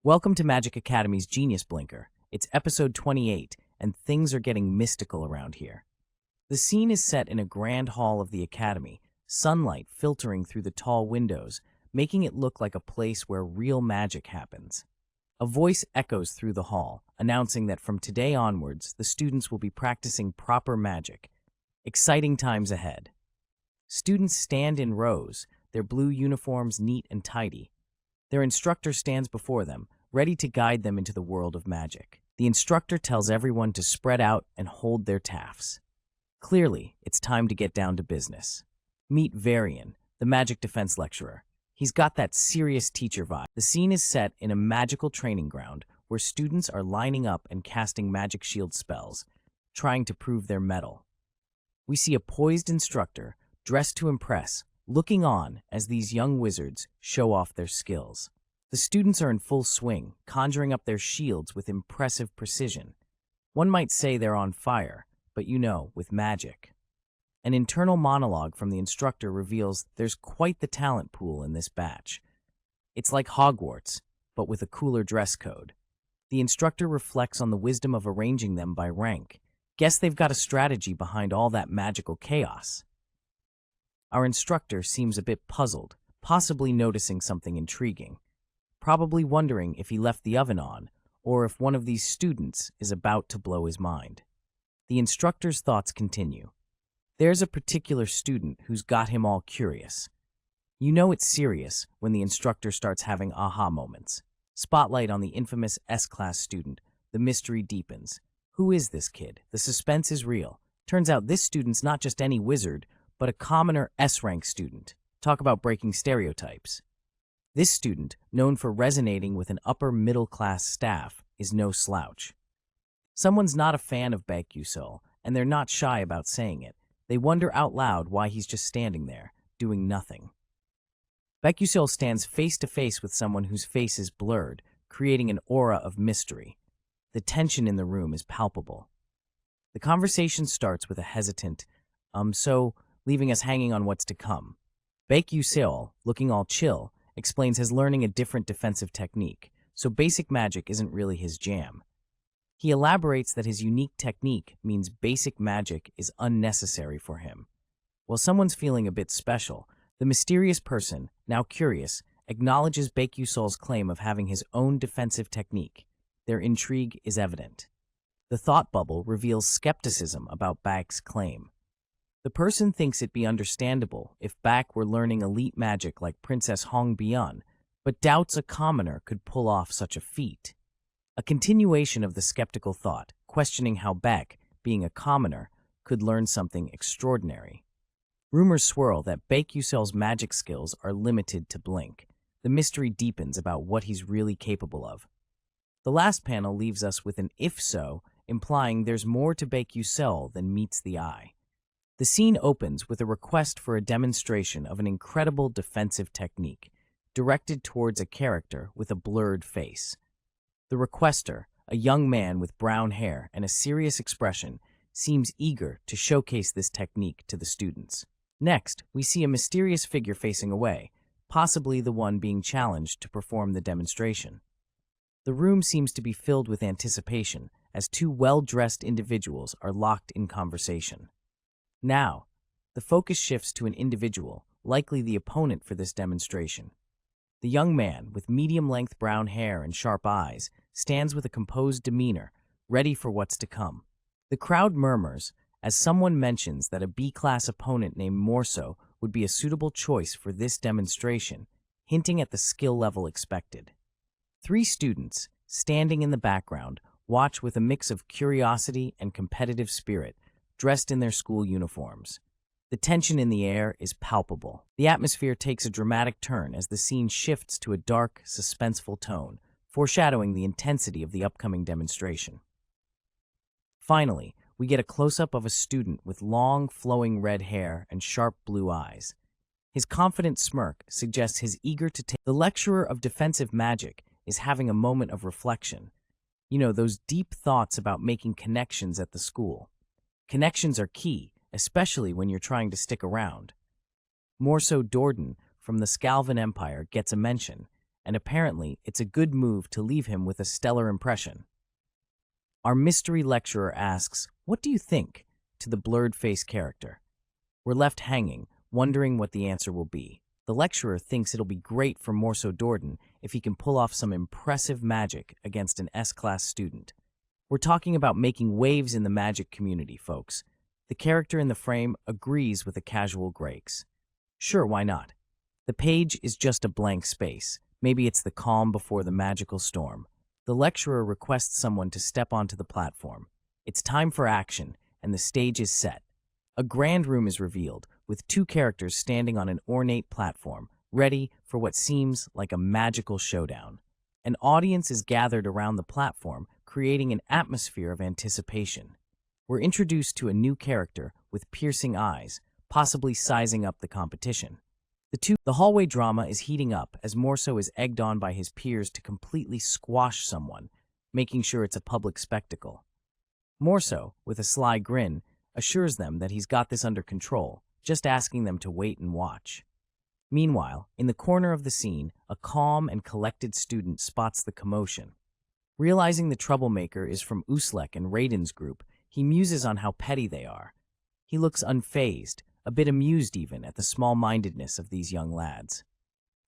Welcome to Magic Academy's Genius Blinker. It's episode 28, and things are getting mystical around here. The scene is set in a grand hall of the Academy, sunlight filtering through the tall windows, making it look like a place where real magic happens. A voice echoes through the hall, announcing that from today onwards, the students will be practicing proper magic. Exciting times ahead. Students stand in rows, their blue uniforms neat and tidy. Their instructor stands before them, ready to guide them into the world of magic. The instructor tells everyone to spread out and hold their taffs. Clearly, it's time to get down to business. Meet Varian, the magic defense lecturer. He's got that serious teacher vibe. The scene is set in a magical training ground where students are lining up and casting magic shield spells, trying to prove their mettle. We see a poised instructor, dressed to impress, looking on as these young wizards show off their skills. The students are in full swing, conjuring up their shields with impressive precision. One might say they're on fire, but with magic. An internal monologue from the instructor reveals there's quite the talent pool in this batch. It's like Hogwarts, but with a cooler dress code. The instructor reflects on the wisdom of arranging them by rank. Guess they've got a strategy behind all that magical chaos. Our instructor seems a bit puzzled, possibly noticing something intriguing. Probably wondering if he left the oven on, or if one of these students is about to blow his mind. The instructor's thoughts continue. There's a particular student who's got him all curious. You know it's serious when the instructor starts having aha moments. Spotlight on the infamous S-class student. The mystery deepens. Who is this kid? The suspense is real. Turns out this student's not just any wizard, but a commoner S-rank student. Talk about breaking stereotypes. This student, known for resonating with an upper-middle-class staff, is no slouch. Someone's not a fan of Baek Yusul, and they're not shy about saying it. They wonder out loud why he's just standing there, doing nothing. Baek Yusul stands face-to-face with someone whose face is blurred, creating an aura of mystery. The tension in the room is palpable. The conversation starts with a hesitant, leaving us hanging on what's to come. Baek Yusul, looking all chill, explains his learning a different defensive technique, so basic magic isn't really his jam. He elaborates that his unique technique means basic magic is unnecessary for him. While someone's feeling a bit special, the mysterious person, now curious, acknowledges Baek Yusul's claim of having his own defensive technique. Their intrigue is evident. The thought bubble reveals skepticism about Baek's claim. The person thinks it be understandable if Baek were learning elite magic like Princess Hong Bian, but doubts a commoner could pull off such a feat. A continuation of the skeptical thought, questioning how Baek, being a commoner, could learn something extraordinary. Rumors swirl that Baek Yusul's magic skills are limited to blink. The mystery deepens about what he's really capable of. The last panel leaves us with an if so, implying there's more to Baek Yusul than meets the eye. The scene opens with a request for a demonstration of an incredible defensive technique, directed towards a character with a blurred face. The requester, a young man with brown hair and a serious expression, seems eager to showcase this technique to the students. Next, we see a mysterious figure facing away, possibly the one being challenged to perform the demonstration. The room seems to be filled with anticipation, as two well-dressed individuals are locked in conversation. Now, the focus shifts to an individual, likely the opponent for this demonstration. The young man, with medium-length brown hair and sharp eyes, stands with a composed demeanor, ready for what's to come. The crowd murmurs as someone mentions that a B-class opponent named Morso would be a suitable choice for this demonstration, hinting at the skill level expected. Three students, standing in the background, watch with a mix of curiosity and competitive spirit, dressed in their school uniforms. The tension in the air is palpable. The atmosphere takes a dramatic turn as the scene shifts to a dark, suspenseful tone, foreshadowing the intensity of the upcoming demonstration. Finally, we get a close-up of a student with long, flowing red hair and sharp blue eyes. His confident smirk suggests he's eager to take. The lecturer of defensive magic is having a moment of reflection. Those deep thoughts about making connections at the school. Connections are key, especially when you're trying to stick around. Morso Dorden from the Scalvan Empire gets a mention, and apparently it's a good move to leave him with a stellar impression. Our mystery lecturer asks, "What do you think?" to the blurred-faced character. We're left hanging, wondering what the answer will be. The lecturer thinks it'll be great for Morso Dordan if he can pull off some impressive magic against an S-class student. We're talking about making waves in the magic community, folks. The character in the frame agrees with the casual Grakes. Sure, why not? The page is just a blank space. Maybe it's the calm before the magical storm. The lecturer requests someone to step onto the platform. It's time for action, and the stage is set. A grand room is revealed, with two characters standing on an ornate platform, ready for what seems like a magical showdown. An audience is gathered around the platform, creating an atmosphere of anticipation. We're introduced to a new character with piercing eyes, possibly sizing up the competition. The hallway drama is heating up as Morso is egged on by his peers to completely squash someone, making sure it's a public spectacle. Morso, with a sly grin, assures them that he's got this under control, just asking them to wait and watch. Meanwhile, in the corner of the scene, a calm and collected student spots the commotion. Realizing the troublemaker is from Uslek and Raiden's group, he muses on how petty they are. He looks unfazed, a bit amused even at the small-mindedness of these young lads.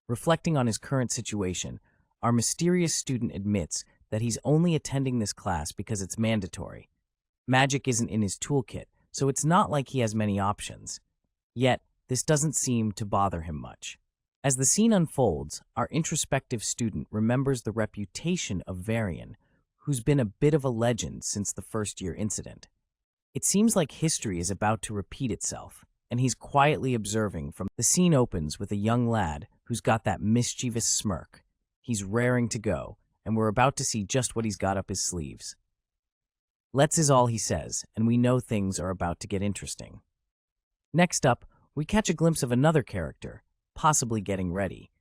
Reflecting on his current situation, our mysterious student admits that he's only attending this class because it's mandatory. Magic isn't in his toolkit, so it's not like he has many options. Yet, this doesn't seem to bother him much. As the scene unfolds, our introspective student remembers the reputation of Varian, who's been a bit of a legend since the first-year incident. It seems like history is about to repeat itself, and he's quietly observing from the scene opens with a young lad who's got that mischievous smirk. He's raring to go, and we're about to see just what he's got up his sleeves. Let's is all he says, and we know things are about to get interesting. Next up, we catch a glimpse of another character, possibly getting ready.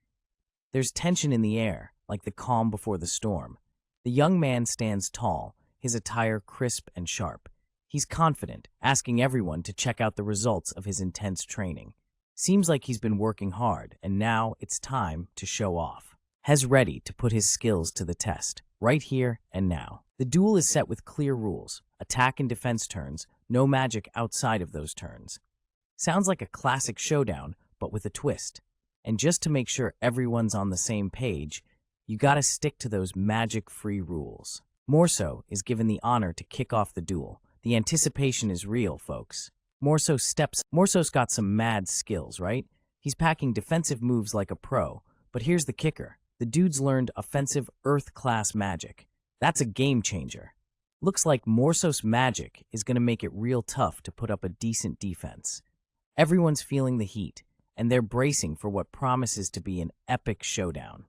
There's tension in the air, like the calm before the storm. The young man stands tall, his attire crisp and sharp. He's confident, asking everyone to check out the results of his intense training. Seems like he's been working hard, and now it's time to show off. Hez ready to put his skills to the test, right here and now. The duel is set with clear rules, attack and defense turns, no magic outside of those turns. Sounds like a classic showdown, but with a twist. And just to make sure everyone's on the same page, you gotta stick to those magic-free rules. Morso is given the honor to kick off the duel. The anticipation is real, folks. Morso's got some mad skills, right? He's packing defensive moves like a pro, but here's the kicker. The dude's learned offensive Earth-class magic. That's a game changer. Looks like Morso's magic is gonna make it real tough to put up a decent defense. Everyone's feeling the heat, and they're bracing for what promises to be an epic showdown.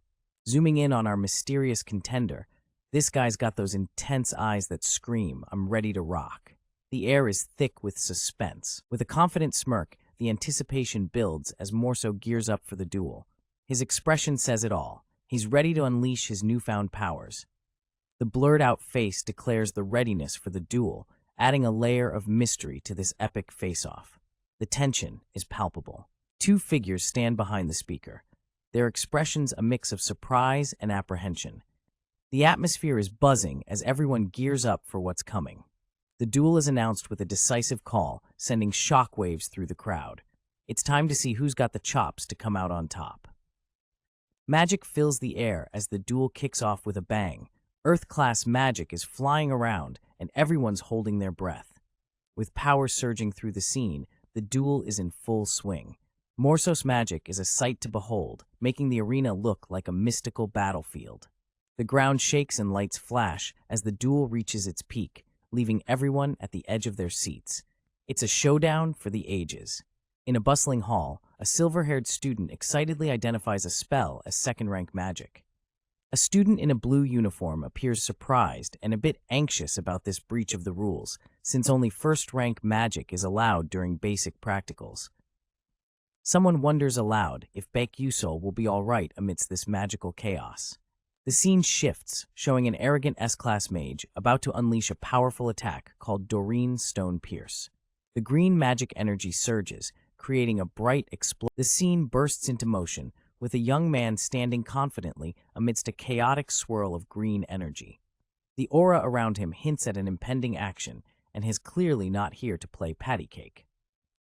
Zooming in on our mysterious contender, this guy's got those intense eyes that scream, "I'm ready to rock." The air is thick with suspense. With a confident smirk, the anticipation builds as Morso gears up for the duel. His expression says it all. He's ready to unleash his newfound powers. The blurred-out face declares the readiness for the duel, adding a layer of mystery to this epic face-off. The tension is palpable. Two figures stand behind the speaker, their expressions a mix of surprise and apprehension. The atmosphere is buzzing as everyone gears up for what's coming. The duel is announced with a decisive call, sending shockwaves through the crowd. It's time to see who's got the chops to come out on top. Magic fills the air as the duel kicks off with a bang. Earth-class magic is flying around, and everyone's holding their breath. With power surging through the scene, the duel is in full swing. Morso's magic is a sight to behold, making the arena look like a mystical battlefield. The ground shakes and lights flash as the duel reaches its peak, leaving everyone at the edge of their seats. It's a showdown for the ages. In a bustling hall, a silver-haired student excitedly identifies a spell as second-rank magic. A student in a blue uniform appears surprised and a bit anxious about this breach of the rules, since only first-rank magic is allowed during basic practicals. Someone wonders aloud if Baek Yusol will be all right amidst this magical chaos. The scene shifts, showing an arrogant S-class mage about to unleash a powerful attack called Doreen Stone Pierce. The green magic energy surges, creating a bright explosion. The scene bursts into motion, with a young man standing confidently amidst a chaotic swirl of green energy. The aura around him hints at an impending action, and he's clearly not here to play patty cake.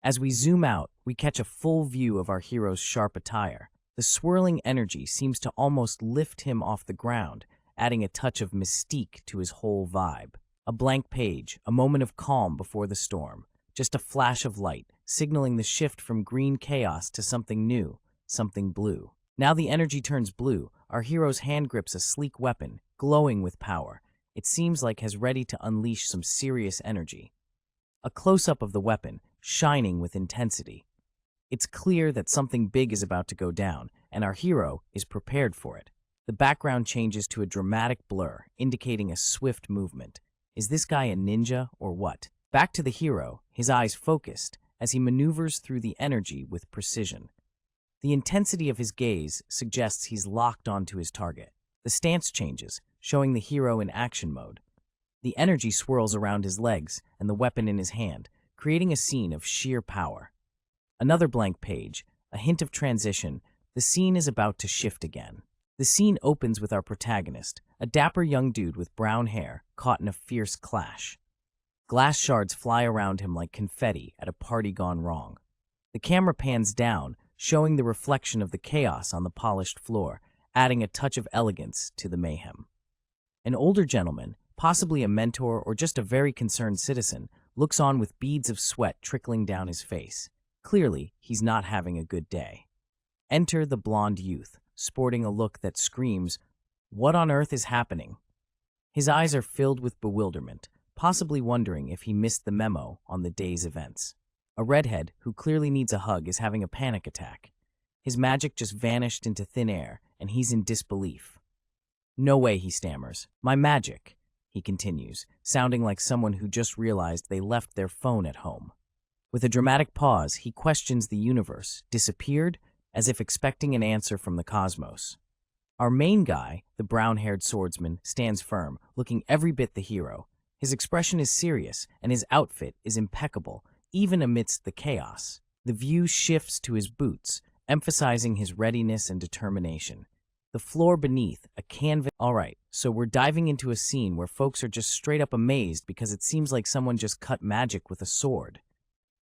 As we zoom out, we catch a full view of our hero's sharp attire. The swirling energy seems to almost lift him off the ground, adding a touch of mystique to his whole vibe. A blank page, a moment of calm before the storm, just a flash of light, signaling the shift from green chaos to something new, something blue. Now the energy turns blue, our hero's hand grips a sleek weapon, glowing with power. It seems like he's ready to unleash some serious energy. A close-up of the weapon, shining with intensity. It's clear that something big is about to go down, and our hero is prepared for it. The background changes to a dramatic blur, indicating a swift movement. Is this guy a ninja or what? Back to the hero, his eyes focused, as he maneuvers through the energy with precision. The intensity of his gaze suggests he's locked onto his target. The stance changes, showing the hero in action mode. The energy swirls around his legs and the weapon in his hand, creating a scene of sheer power. Another blank page, a hint of transition. The scene is about to shift again. The scene opens with our protagonist, a dapper young dude with brown hair, caught in a fierce clash. Glass shards fly around him like confetti at a party gone wrong. The camera pans down, showing the reflection of the chaos on the polished floor, adding a touch of elegance to the mayhem. An older gentleman, possibly a mentor or just a very concerned citizen, looks on with beads of sweat trickling down his face. Clearly, he's not having a good day. Enter the blonde youth, sporting a look that screams, "What on earth is happening?" His eyes are filled with bewilderment, possibly wondering if he missed the memo on the day's events. A redhead, who clearly needs a hug, is having a panic attack. His magic just vanished into thin air, and he's in disbelief. "No way," he stammers. "My magic," he continues, sounding like someone who just realized they left their phone at home. With a dramatic pause, he questions the universe, disappeared, as if expecting an answer from the cosmos. Our main guy, the brown-haired swordsman, stands firm, looking every bit the hero. His expression is serious, and his outfit is impeccable, even amidst the chaos. The view shifts to his boots, emphasizing his readiness and determination. The floor beneath, a canvas. All right, so we're diving into a scene where folks are just straight up amazed because it seems like someone just cut magic with a sword.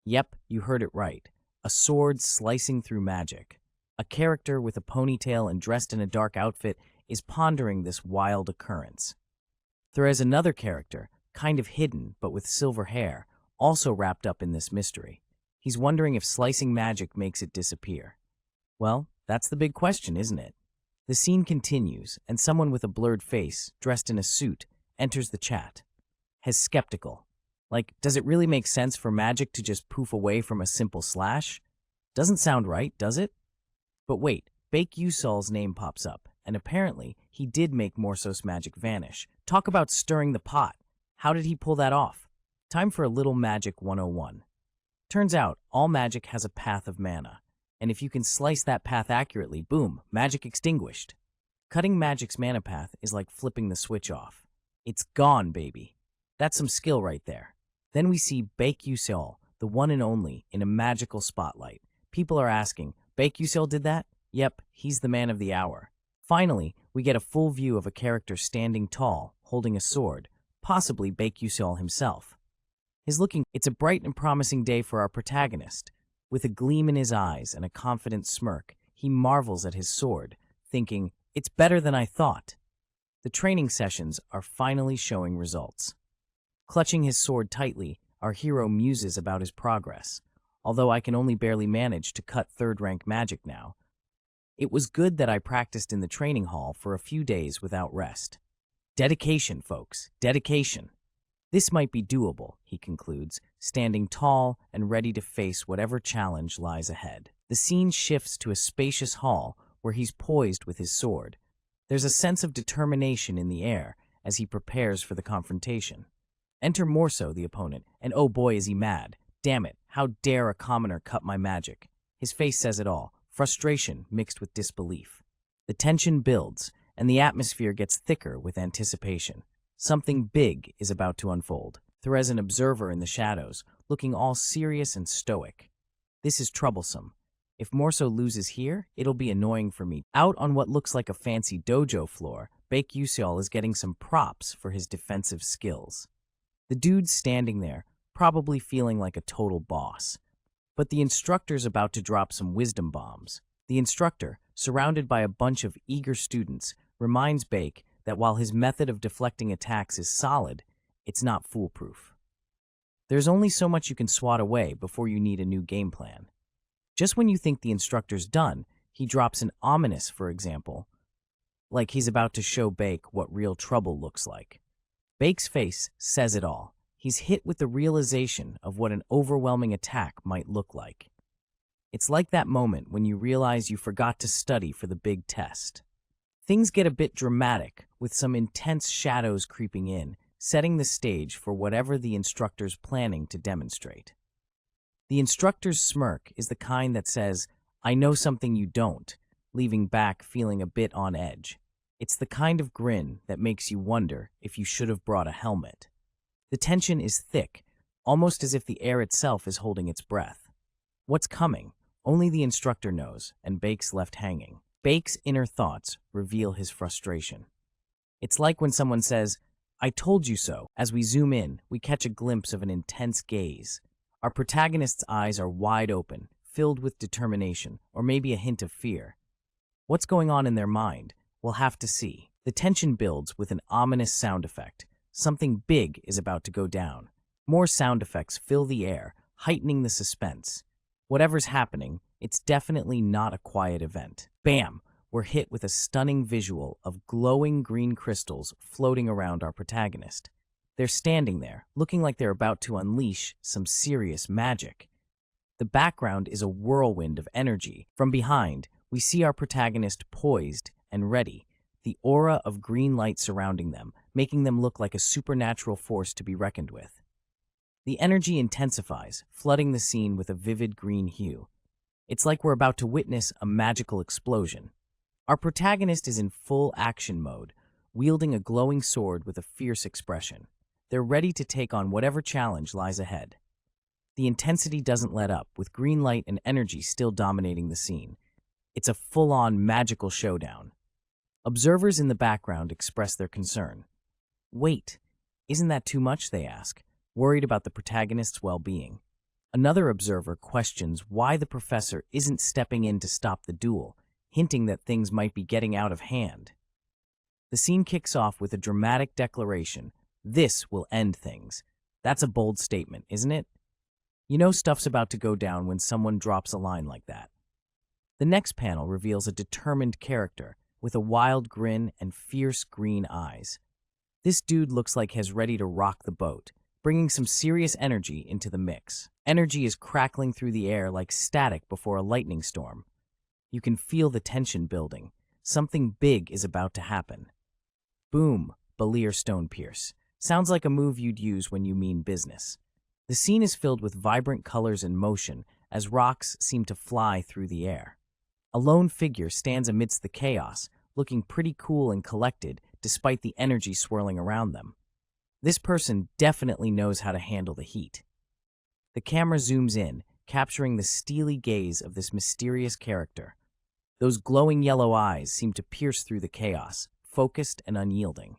Yep, you heard it right. A sword slicing through magic. A character with a ponytail and dressed in a dark outfit is pondering this wild occurrence. There is another character, kind of hidden but with silver hair, also wrapped up in this mystery. He's wondering if slicing magic makes it disappear. Well, that's the big question, isn't it? The scene continues, and someone with a blurred face, dressed in a suit, enters the chat. He's skeptical. Like, does it really make sense for magic to just poof away from a simple slash? Doesn't sound right, does it? But wait, Bake Yusol's name pops up, and apparently he did make Morsos magic vanish. Talk about stirring the pot. How did he pull that off? Time for a little magic 101. Turns out, all magic has a path of mana, and if you can slice that path accurately, boom, magic extinguished. Cutting magic's mana path is like flipping the switch off. It's gone, baby. That's some skill right there. Then we see Bake Yusol, the one and only, in a magical spotlight. People are asking, Bake Yusol did that? Yep, he's the man of the hour. Finally, we get a full view of a character standing tall, holding a sword, possibly Bake Yusol himself. It's a bright and promising day for our protagonist. With a gleam in his eyes and a confident smirk, he marvels at his sword, thinking, it's better than I thought. The training sessions are finally showing results. Clutching his sword tightly, our hero muses about his progress. Although I can only barely manage to cut third-rank magic now. It was good that I practiced in the training hall for a few days without rest. Dedication, folks, dedication. This might be doable, he concludes, standing tall and ready to face whatever challenge lies ahead. The scene shifts to a spacious hall where he's poised with his sword. There's a sense of determination in the air as he prepares for the confrontation. Enter Morso, the opponent, and oh boy is he mad. Damn it, how dare a commoner cut my magic? His face says it all, frustration mixed with disbelief. The tension builds, and the atmosphere gets thicker with anticipation. Something big is about to unfold. There's an observer in the shadows, looking all serious and stoic. This is troublesome. If Morso loses here, it'll be annoying for me. Out on what looks like a fancy dojo floor, Baek Yuseol is getting some props for his defensive skills. The dude's standing there, probably feeling like a total boss. But the instructor's about to drop some wisdom bombs. The instructor, surrounded by a bunch of eager students, reminds Baek that while his method of deflecting attacks is solid, it's not foolproof. There's only so much you can swat away before you need a new game plan. Just when you think the instructor's done, he drops an ominous, for example, like he's about to show Baek what real trouble looks like. Baek's face says it all. He's hit with the realization of what an overwhelming attack might look like. It's like that moment when you realize you forgot to study for the big test. Things get a bit dramatic, with some intense shadows creeping in, setting the stage for whatever the instructor's planning to demonstrate. The instructor's smirk is the kind that says, "I know something you don't," leaving Baek feeling a bit on edge. It's the kind of grin that makes you wonder if you should have brought a helmet. The tension is thick, almost as if the air itself is holding its breath. What's coming? Only the instructor knows, and Baek's left hanging. Baek's inner thoughts reveal his frustration. It's like when someone says, "I told you so." As we zoom in, we catch a glimpse of an intense gaze. Our protagonist's eyes are wide open, filled with determination, or maybe a hint of fear. What's going on in their mind? We'll have to see. The tension builds with an ominous sound effect. Something big is about to go down. More sound effects fill the air, heightening the suspense. Whatever's happening, it's definitely not a quiet event. Bam! We're hit with a stunning visual of glowing green crystals floating around our protagonist. They're standing there, looking like they're about to unleash some serious magic. The background is a whirlwind of energy. From behind, we see our protagonist poised and ready, the aura of green light surrounding them, making them look like a supernatural force to be reckoned with. The energy intensifies, flooding the scene with a vivid green hue. It's like we're about to witness a magical explosion. Our protagonist is in full action mode, wielding a glowing sword with a fierce expression. They're ready to take on whatever challenge lies ahead. The intensity doesn't let up, with green light and energy still dominating the scene. It's a full-on magical showdown. Observers in the background express their concern. "Wait, isn't that too much?" they ask, worried about the protagonist's well-being. Another observer questions why the professor isn't stepping in to stop the duel, hinting that things might be getting out of hand. The scene kicks off with a dramatic declaration. "This will end things." That's a bold statement, isn't it? You know stuff's about to go down when someone drops a line like that. The next panel reveals a determined character with a wild grin and fierce green eyes. This dude looks like he's ready to rock the boat, bringing some serious energy into the mix. Energy is crackling through the air like static before a lightning storm. You can feel the tension building. Something big is about to happen. Boom, Balir Stonepierce. Sounds like a move you'd use when you mean business. The scene is filled with vibrant colors and motion as rocks seem to fly through the air. A lone figure stands amidst the chaos, looking pretty cool and collected despite the energy swirling around them. This person definitely knows how to handle the heat. The camera zooms in, capturing the steely gaze of this mysterious character. Those glowing yellow eyes seem to pierce through the chaos, focused and unyielding.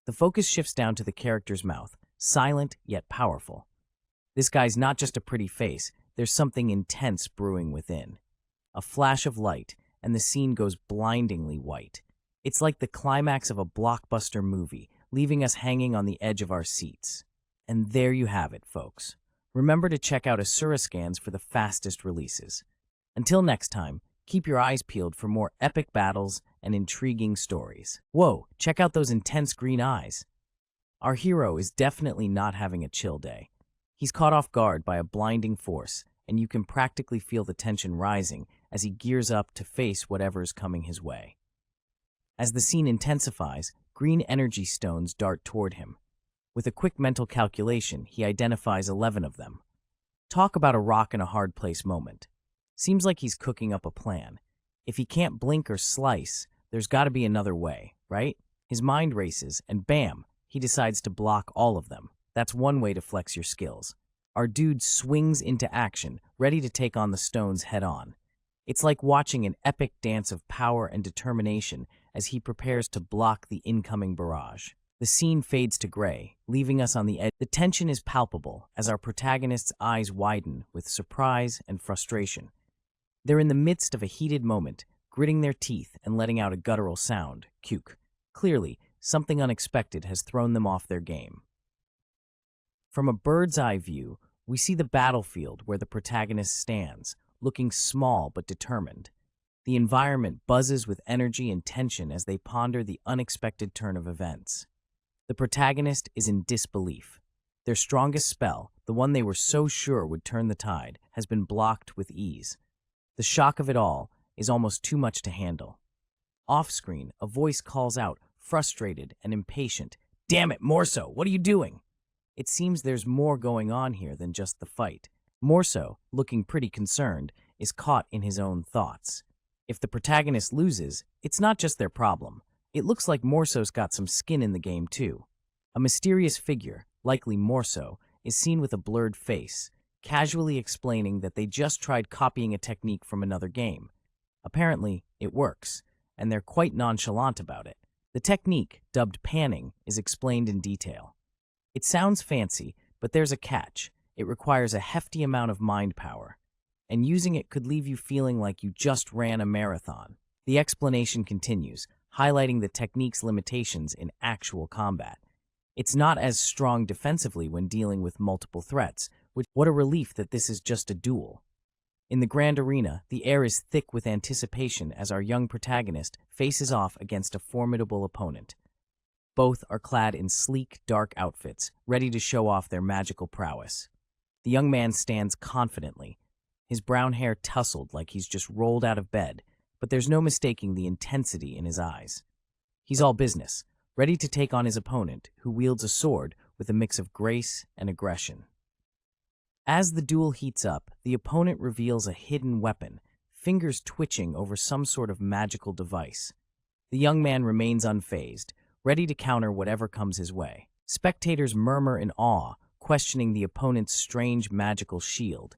The focus shifts down to the character's mouth, silent yet powerful. This guy's not just a pretty face, there's something intense brewing within. A flash of light, and the scene goes blindingly white. It's like the climax of a blockbuster movie, leaving us hanging on the edge of our seats. And there you have it, folks. Remember to check out Asura scans for the fastest releases. Until next time, keep your eyes peeled for more epic battles and intriguing stories. Whoa, check out those intense green eyes. Our hero is definitely not having a chill day. He's caught off guard by a blinding force, and you can practically feel the tension rising as he gears up to face whatever is coming his way. As the scene intensifies, green energy stones dart toward him. With a quick mental calculation, he identifies 11 of them. Talk about a rock in a hard place moment. Seems like he's cooking up a plan. If he can't blink or slice, there's got to be another way, right? His mind races, and bam, he decides to block all of them. That's one way to flex your skills. Our dude swings into action, ready to take on the stones head-on. It's like watching an epic dance of power and determination as he prepares to block the incoming barrage. The scene fades to gray, leaving us on the edge. The tension is palpable as our protagonist's eyes widen with surprise and frustration. They're in the midst of a heated moment, gritting their teeth and letting out a guttural sound, "Cuk." Clearly, something unexpected has thrown them off their game. From a bird's-eye view, we see the battlefield where the protagonist stands, looking small but determined. The environment buzzes with energy and tension as they ponder the unexpected turn of events. The protagonist is in disbelief. Their strongest spell, the one they were so sure would turn the tide, has been blocked with ease. The shock of it all is almost too much to handle. Off-screen, a voice calls out, frustrated and impatient, "Damn it, Morso, what are you doing?" It seems there's more going on here than just the fight. Morso, looking pretty concerned, is caught in his own thoughts. If the protagonist loses, it's not just their problem. It looks like Morso's got some skin in the game too. A mysterious figure, likely Morso, is seen with a blurred face, casually explaining that they just tried copying a technique from another game. Apparently, it works, and they're quite nonchalant about it. The technique, dubbed panning, is explained in detail. It sounds fancy, but there's a catch. It requires a hefty amount of mind power, and using it could leave you feeling like you just ran a marathon. The explanation continues, highlighting the technique's limitations in actual combat. It's not as strong defensively when dealing with multiple threats, what a relief that this is just a duel. In the grand arena, the air is thick with anticipation as our young protagonist faces off against a formidable opponent. Both are clad in sleek, dark outfits, ready to show off their magical prowess. The young man stands confidently, his brown hair tousled like he's just rolled out of bed, but there's no mistaking the intensity in his eyes. He's all business, ready to take on his opponent, who wields a sword with a mix of grace and aggression. As the duel heats up, the opponent reveals a hidden weapon, fingers twitching over some sort of magical device. The young man remains unfazed, ready to counter whatever comes his way. Spectators murmur in awe, questioning the opponent's strange magical shield.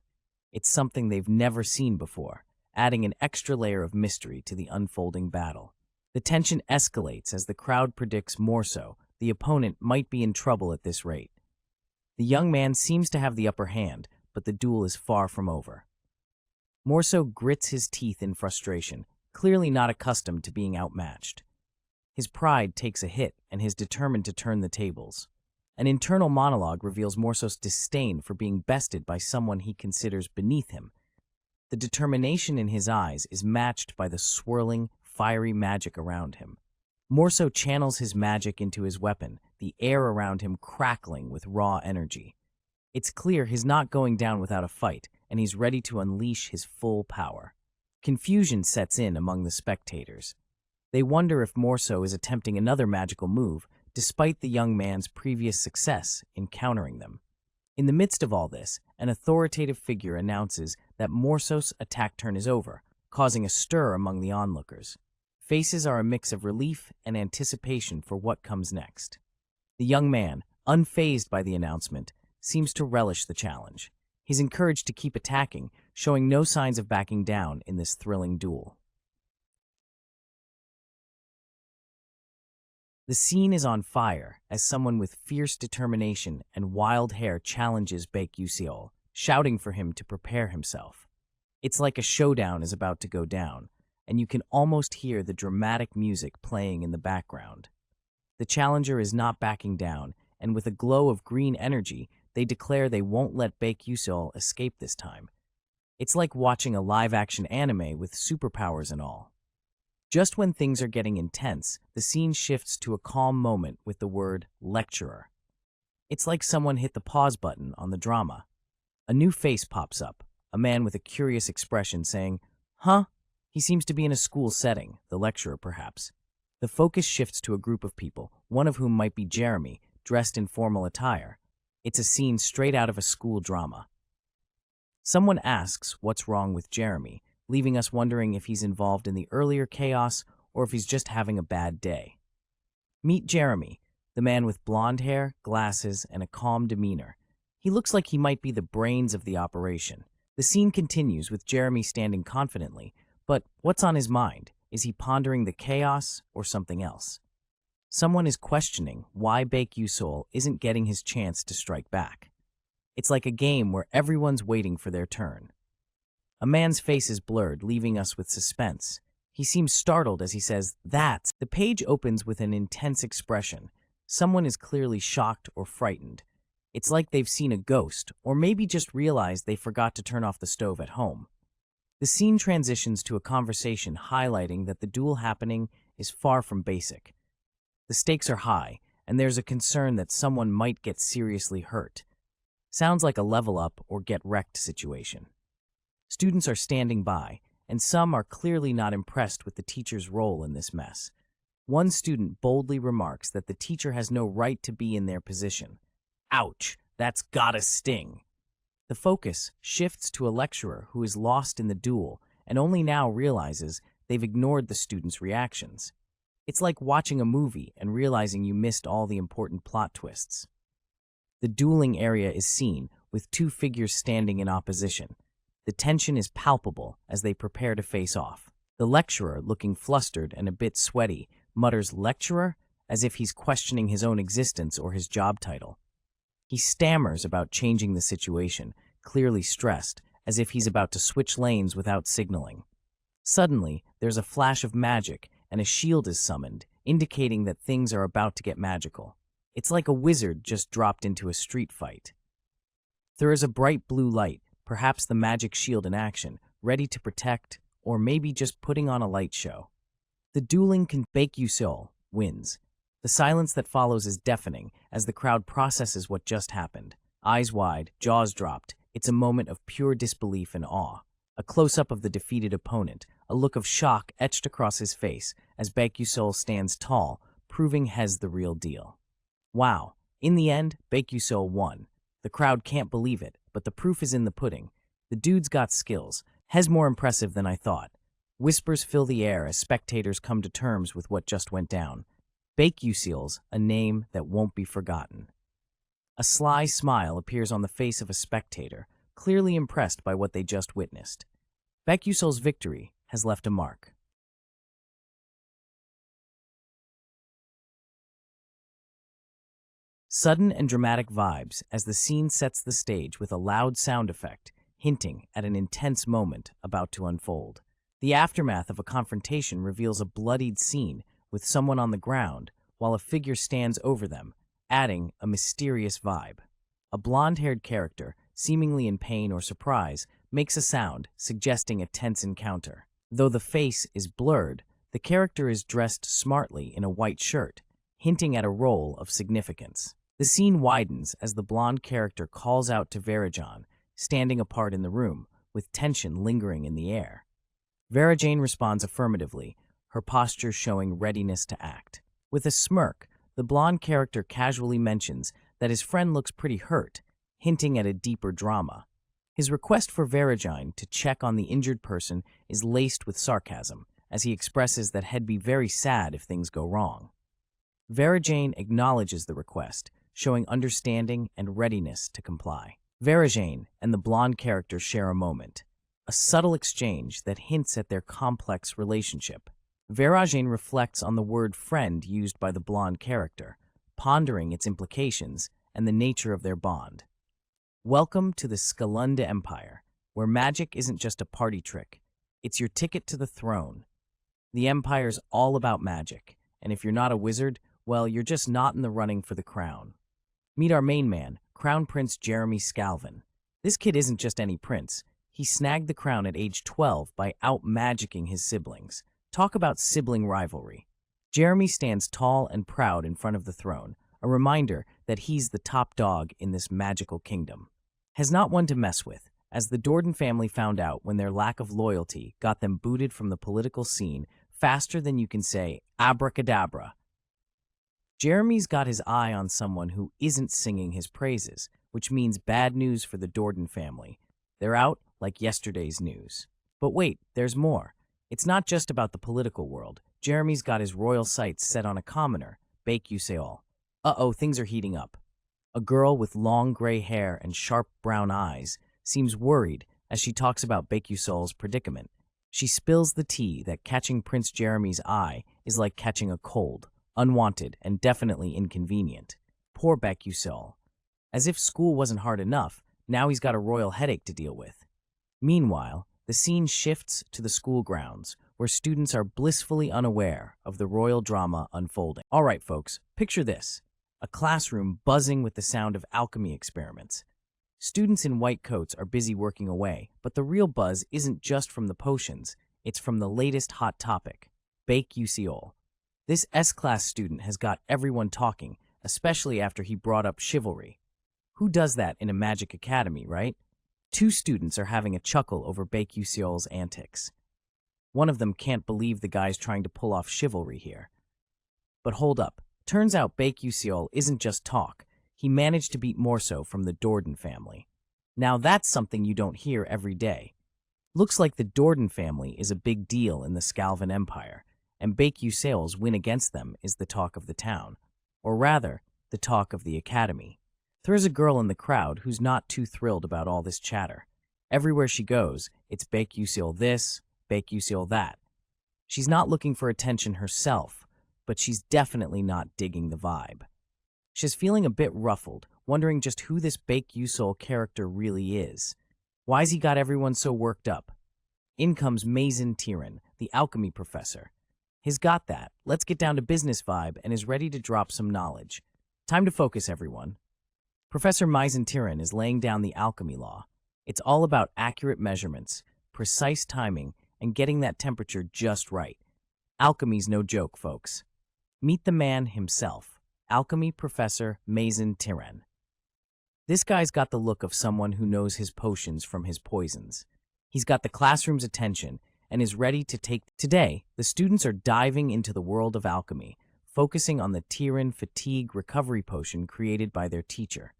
It's something they've never seen before, adding an extra layer of mystery to the unfolding battle. The tension escalates as the crowd predicts Morso. The opponent might be in trouble at this rate. The young man seems to have the upper hand, but the duel is far from over. Morso grits his teeth in frustration, clearly not accustomed to being outmatched. His pride takes a hit, and he's determined to turn the tables. An internal monologue reveals Morso's disdain for being bested by someone he considers beneath him. The determination in his eyes is matched by the swirling, fiery magic around him. Morso channels his magic into his weapon, the air around him crackling with raw energy. It's clear he's not going down without a fight, and he's ready to unleash his full power. Confusion sets in among the spectators. They wonder if Morso is attempting another magical move, despite the young man's previous success in countering them. In the midst of all this, an authoritative figure announces that Morso's attack turn is over, causing a stir among the onlookers. Faces are a mix of relief and anticipation for what comes next. The young man, unfazed by the announcement, seems to relish the challenge. He's encouraged to keep attacking, showing no signs of backing down in this thrilling duel. The scene is on fire as someone with fierce determination and wild hair challenges Baek Yuseol, shouting for him to prepare himself. It's like a showdown is about to go down, and you can almost hear the dramatic music playing in the background. The challenger is not backing down, and with a glow of green energy, they declare they won't let Baek Yuseol escape this time. It's like watching a live-action anime with superpowers and all. Just when things are getting intense, the scene shifts to a calm moment with the word lecturer. It's like someone hit the pause button on the drama. A new face pops up, a man with a curious expression saying, "Huh?" He seems to be in a school setting, the lecturer perhaps. The focus shifts to a group of people, one of whom might be Jeremy, dressed in formal attire. It's a scene straight out of a school drama. Someone asks what's wrong with Jeremy, leaving us wondering if he's involved in the earlier chaos or if he's just having a bad day. Meet Jeremy, the man with blonde hair, glasses, and a calm demeanor. He looks like he might be the brains of the operation. The scene continues with Jeremy standing confidently, but what's on his mind? Is he pondering the chaos or something else? Someone is questioning why Baek isn't getting his chance to strike back. It's like a game where everyone's waiting for their turn. A man's face is blurred, leaving us with suspense. He seems startled as he says, "That's." The page opens with an intense expression. Someone is clearly shocked or frightened. It's like they've seen a ghost, or maybe just realized they forgot to turn off the stove at home. The scene transitions to a conversation highlighting that the duel happening is far from basic. The stakes are high, and there's a concern that someone might get seriously hurt. Sounds like a level up or get wrecked situation. Students are standing by, and some are clearly not impressed with the teacher's role in this mess. One student boldly remarks that the teacher has no right to be in their position. Ouch, that's gotta sting. The focus shifts to a lecturer who is lost in the duel and only now realizes they've ignored the students' reactions. It's like watching a movie and realizing you missed all the important plot twists. The dueling area is seen, with two figures standing in opposition. The tension is palpable as they prepare to face off. The lecturer, looking flustered and a bit sweaty, mutters "lecturer?" as if he's questioning his own existence or his job title. He stammers about changing the situation, clearly stressed, as if he's about to switch lanes without signaling. Suddenly, there's a flash of magic, and a shield is summoned, indicating that things are about to get magical. It's like a wizard just dropped into a street fight. There is a bright blue light, perhaps the magic shield in action, ready to protect, or maybe just putting on a light show. The dueling Baek wins. The silence that follows is deafening as the crowd processes what just happened. Eyes wide, jaws dropped, it's a moment of pure disbelief and awe. A close-up of the defeated opponent, a look of shock etched across his face as Baek stands tall, proving Hez the real deal. Wow, in the end, Baek won. The crowd can't believe it, but the proof is in the pudding. The dude's got skills. Hez more impressive than I thought. Whispers fill the air as spectators come to terms with what just went down. Baek a name that won't be forgotten. A sly smile appears on the face of a spectator, clearly impressed by what they just witnessed. Baek victory has left a mark. Sudden and dramatic vibes as the scene sets the stage with a loud sound effect, hinting at an intense moment about to unfold. The aftermath of a confrontation reveals a bloodied scene with someone on the ground while a figure stands over them, adding a mysterious vibe. A blonde-haired character, seemingly in pain or surprise, makes a sound, suggesting a tense encounter. Though the face is blurred, the character is dressed smartly in a white shirt, hinting at a role of significance. The scene widens as the blonde character calls out to Verajan, standing apart in the room, with tension lingering in the air. Verajan responds affirmatively, her posture showing readiness to act. With a smirk, the blonde character casually mentions that his friend looks pretty hurt, hinting at a deeper drama. His request for Verajan to check on the injured person is laced with sarcasm, as he expresses that he'd be very sad if things go wrong. Verajan acknowledges the request, showing understanding and readiness to comply. Verajan and the blonde character share a moment, a subtle exchange that hints at their complex relationship. Verajan reflects on the word friend used by the blonde character, pondering its implications and the nature of their bond. Welcome to the Skalunda Empire, where magic isn't just a party trick, it's your ticket to the throne. The Empire's all about magic, and if you're not a wizard, well, you're just not in the running for the crown. Meet our main man, Crown Prince Jeremy Scalvin. This kid isn't just any prince. He snagged the crown at age 12 by out-magicking his siblings. Talk about sibling rivalry. Jeremy stands tall and proud in front of the throne, a reminder that he's the top dog in this magical kingdom. Has not one to mess with, as the Dordan family found out when their lack of loyalty got them booted from the political scene faster than you can say abracadabra. Jeremy's got his eye on someone who isn't singing his praises, which means bad news for the Dordan family. They're out like yesterday's news. But wait, there's more. It's not just about the political world. Jeremy's got his royal sights set on a commoner, Baek Uh-oh, things are heating up. A girl with long gray hair and sharp brown eyes seems worried as she talks about Baekusol's predicament. She spills the tea that catching Prince Jeremy's eye is like catching a cold, unwanted, and definitely inconvenient. Poor Baekusol. As if school wasn't hard enough, now he's got a royal headache to deal with. Meanwhile, the scene shifts to the school grounds, where students are blissfully unaware of the royal drama unfolding. All right, folks, picture this. A classroom buzzing with the sound of alchemy experiments. Students in white coats are busy working away, but the real buzz isn't just from the potions, it's from the latest hot topic, Baekusol. This S-class student has got everyone talking, especially after he brought up chivalry. Who does that in a magic academy, right? Two students are having a chuckle over Baekusol's antics. One of them can't believe the guy's trying to pull off chivalry here. But hold up, turns out Baekusol isn't just talk. He managed to beat Morso from the Dorden family. Now that's something you don't hear every day. Looks like the Dorden family is a big deal in the Scalvan Empire, and Baekusol's win against them is the talk of the town. Or rather, the talk of the academy. There's a girl in the crowd who's not too thrilled about all this chatter. Everywhere she goes, it's Baekusol this, Baekusol that. She's not looking for attention herself, but she's definitely not digging the vibe. She's feeling a bit ruffled, wondering just who this Baekusol character really is. Why's he got everyone so worked up? In comes Mazen Tiran, the alchemy professor. He's got that let's get down to business vibe and is ready to drop some knowledge. Time to focus, everyone. Professor Mazen Tiran is laying down the alchemy law. It's all about accurate measurements, precise timing, and getting that temperature just right. Alchemy's no joke, folks. Meet the man himself, Alchemy Professor Mazen Tiran. This guy's got the look of someone who knows his potions from his poisons. He's got the classroom's attention and is ready to take. Today, the students are diving into the world of alchemy, focusing on the Tiran Fatigue Recovery Potion created by their teacher.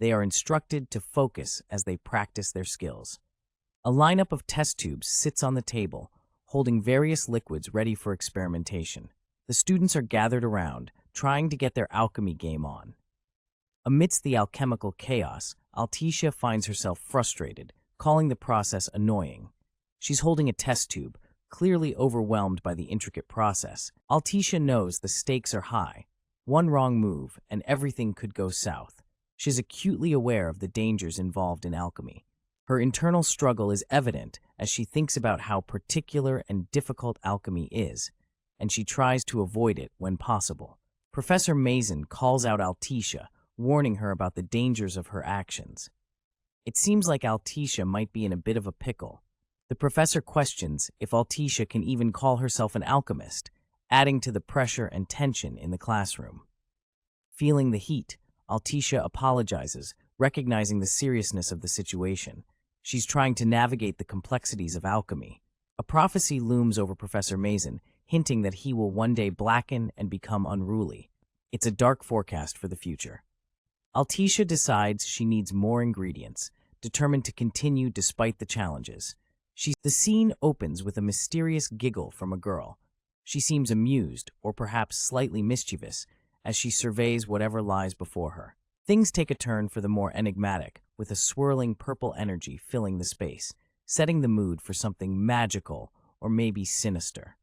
They are instructed to focus as they practice their skills. A lineup of test tubes sits on the table, holding various liquids ready for experimentation. The students are gathered around, trying to get their alchemy game on. Amidst the alchemical chaos, Altisha finds herself frustrated, calling the process annoying. She's holding a test tube, clearly overwhelmed by the intricate process. Altisha knows the stakes are high. One wrong move, and everything could go south. She's acutely aware of the dangers involved in alchemy. Her internal struggle is evident as she thinks about how particular and difficult alchemy is, and she tries to avoid it when possible. Professor Mazen calls out Altisha, warning her about the dangers of her actions. It seems like Altisha might be in a bit of a pickle. The professor questions if Altisha can even call herself an alchemist, adding to the pressure and tension in the classroom. Feeling the heat, Altisha apologizes, recognizing the seriousness of the situation. She's trying to navigate the complexities of alchemy. A prophecy looms over Professor Mazen, hinting that he will one day blacken and become unruly. It's a dark forecast for the future. Altisha decides she needs more ingredients, determined to continue despite the challenges. The scene opens with a mysterious giggle from a girl. She seems amused, or perhaps slightly mischievous, as she surveys whatever lies before her. Things take a turn for the more enigmatic, with a swirling purple energy filling the space, setting the mood for something magical or maybe sinister.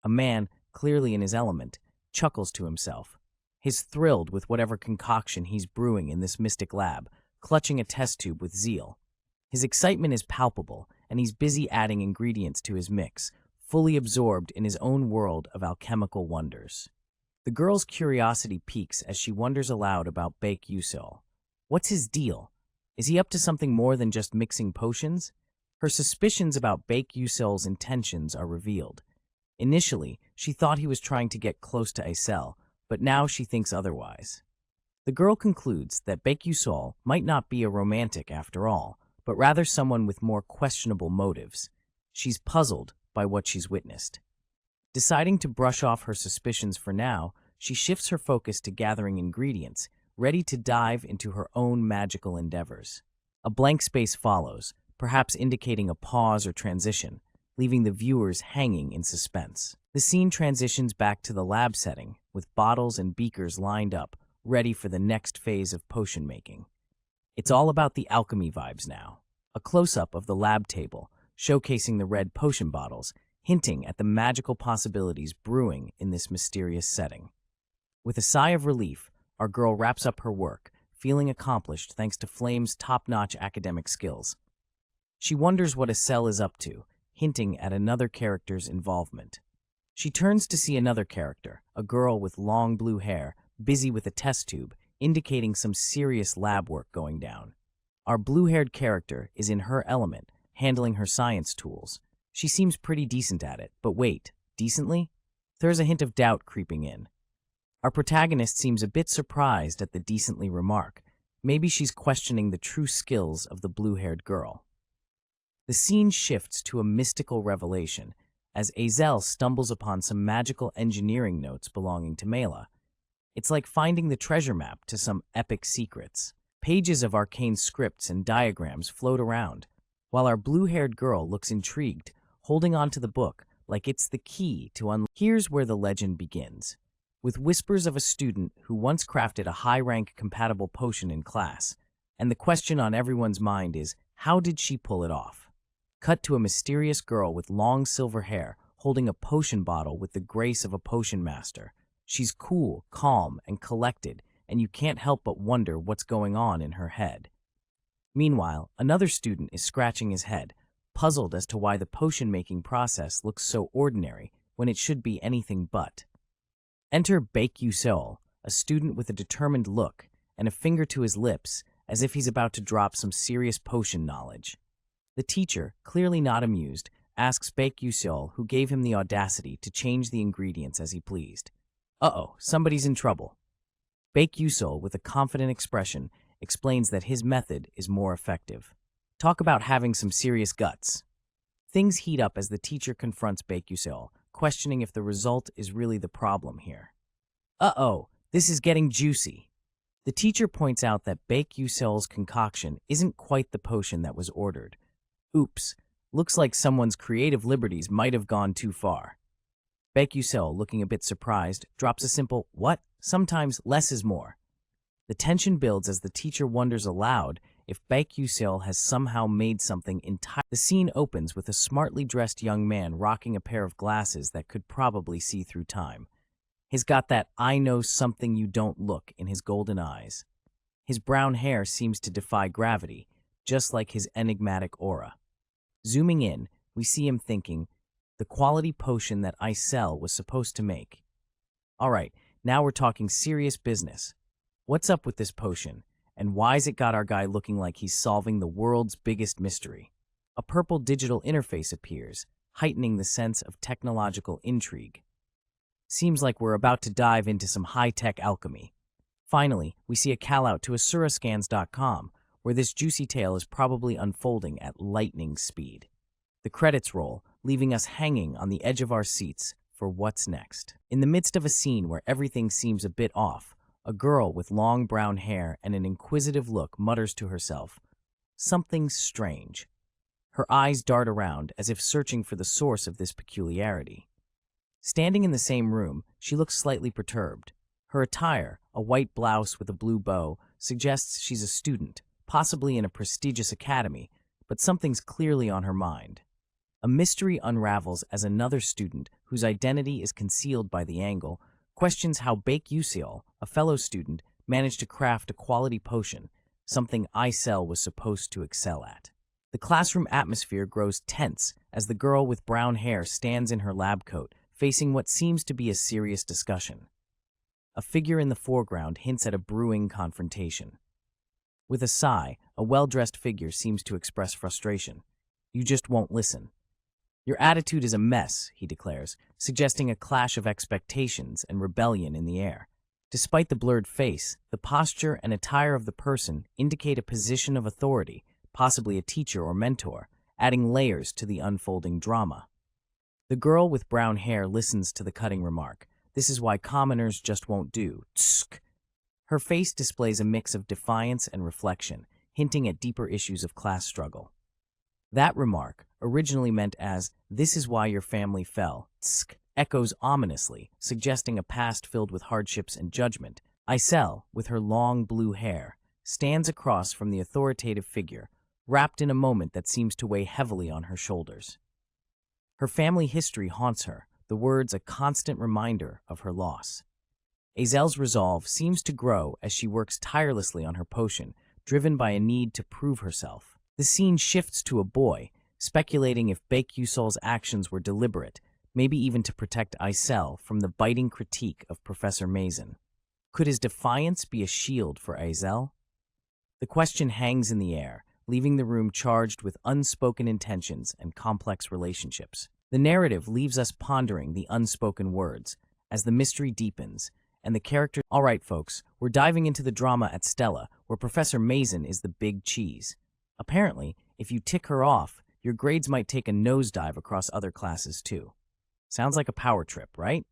A man, clearly in his element, chuckles to himself. He's thrilled with whatever concoction he's brewing in this mystic lab, clutching a test tube with zeal. His excitement is palpable, and he's busy adding ingredients to his mix, fully absorbed in his own world of alchemical wonders. The girl's curiosity peaks as she wonders aloud about Baekusol. What's his deal? Is he up to something more than just mixing potions? Her suspicions about Baekusol's intentions are revealed. Initially, she thought he was trying to get close to Aicel, but now she thinks otherwise. The girl concludes that Baekusol might not be a romantic after all, but rather someone with more questionable motives. She's puzzled by what she's witnessed. Deciding to brush off her suspicions for now, she shifts her focus to gathering ingredients, ready to dive into her own magical endeavors. A blank space follows, perhaps indicating a pause or transition, leaving the viewers hanging in suspense. The scene transitions back to the lab setting, with bottles and beakers lined up, ready for the next phase of potion making. It's all about the alchemy vibes now. A close-up of the lab table, showcasing the red potion bottles, hinting at the magical possibilities brewing in this mysterious setting. With a sigh of relief, our girl wraps up her work, feeling accomplished thanks to Flame's top-notch academic skills. She wonders what Asel is up to, hinting at another character's involvement. She turns to see another character, a girl with long blue hair, busy with a test tube, indicating some serious lab work going down. Our blue-haired character is in her element, handling her science tools. She seems pretty decent at it, but wait, decently? There's a hint of doubt creeping in. Our protagonist seems a bit surprised at the decently remark. Maybe she's questioning the true skills of the blue-haired girl. The scene shifts to a mystical revelation as Azel stumbles upon some magical engineering notes belonging to Mela. It's like finding the treasure map to some epic secrets. Pages of arcane scripts and diagrams float around, while our blue-haired girl looks intrigued, holding on to the book like it's the key to unlock. Here's where the legend begins. With whispers of a student who once crafted a high-rank compatible potion in class, and the question on everyone's mind is, how did she pull it off? Cut to a mysterious girl with long silver hair holding a potion bottle with the grace of a potion master. She's cool, calm, and collected, and you can't help but wonder what's going on in her head. Meanwhile, another student is scratching his head, puzzled as to why the potion-making process looks so ordinary when it should be anything but. Enter Baek-Yu-Seol, a student with a determined look and a finger to his lips as if he's about to drop some serious potion knowledge. The teacher, clearly not amused, asks Baek-Yu-Seol who gave him the audacity to change the ingredients as he pleased. Uh-oh, somebody's in trouble. Baek-Yu-Seol, with a confident expression, explains that his method is more effective. Talk about having some serious guts. Things heat up as the teacher confronts Baek-Yu-Seol, questioning if the result is really the problem here. Uh-oh, this is getting juicy. The teacher points out that Baek-Yu-Seol's concoction isn't quite the potion that was ordered. Oops, looks like someone's creative liberties might have gone too far. Baek-Yu-Seol, looking a bit surprised, drops a simple, "What? Sometimes less is more." The tension builds as the teacher wonders aloud if Baek-Yu-Seol has somehow made something entirely. The scene opens with a smartly dressed young man rocking a pair of glasses that could probably see through time. He's got that "I know something you don't" look in his golden eyes. His brown hair seems to defy gravity, just like his enigmatic aura. Zooming in, we see him thinking, the quality potion that I sell was supposed to make. All right, now we're talking serious business. What's up with this potion, and why's it got our guy looking like he's solving the world's biggest mystery? A purple digital interface appears, heightening the sense of technological intrigue. Seems like we're about to dive into some high-tech alchemy. Finally, we see a call-out to asurascans.com, where this juicy tale is probably unfolding at lightning speed. The credits roll, leaving us hanging on the edge of our seats for what's next. In the midst of a scene where everything seems a bit off, a girl with long brown hair and an inquisitive look mutters to herself, "Something's strange." Her eyes dart around as if searching for the source of this peculiarity. Standing in the same room, she looks slightly perturbed. Her attire, a white blouse with a blue bow, suggests she's a student, possibly in a prestigious academy, but something's clearly on her mind. A mystery unravels as another student, whose identity is concealed by the angle, questions how Baek-Yu-Seol, a fellow student, managed to craft a quality potion, something Isel was supposed to excel at. The classroom atmosphere grows tense as the girl with brown hair stands in her lab coat, facing what seems to be a serious discussion. A figure in the foreground hints at a brewing confrontation. With a sigh, a well-dressed figure seems to express frustration. "You just won't listen." "Your attitude is a mess," he declares, suggesting a clash of expectations and rebellion in the air. Despite the blurred face, the posture and attire of the person indicate a position of authority, possibly a teacher or mentor, adding layers to the unfolding drama. The girl with brown hair listens to the cutting remark. "This is why commoners just won't do. Tsk." Her face displays a mix of defiance and reflection, hinting at deeper issues of class struggle. That remark, originally meant as, "This is why your family fell," tsk, echoes ominously, suggesting a past filled with hardships and judgment. Isel, with her long blue hair, stands across from the authoritative figure, wrapped in a moment that seems to weigh heavily on her shoulders. Her family history haunts her, the words a constant reminder of her loss. Azel's resolve seems to grow as she works tirelessly on her potion, driven by a need to prove herself. The scene shifts to a boy, speculating if Baek-Yusol's actions were deliberate, maybe even to protect Azel from the biting critique of Professor Mason. Could his defiance be a shield for Azel? The question hangs in the air, leaving the room charged with unspoken intentions and complex relationships. The narrative leaves us pondering the unspoken words as the mystery deepens, and the character— All right, folks, we're diving into the drama at Stella, where Professor Mason is the big cheese. Apparently, if you tick her off, your grades might take a nosedive across other classes too. Sounds like a power trip, right?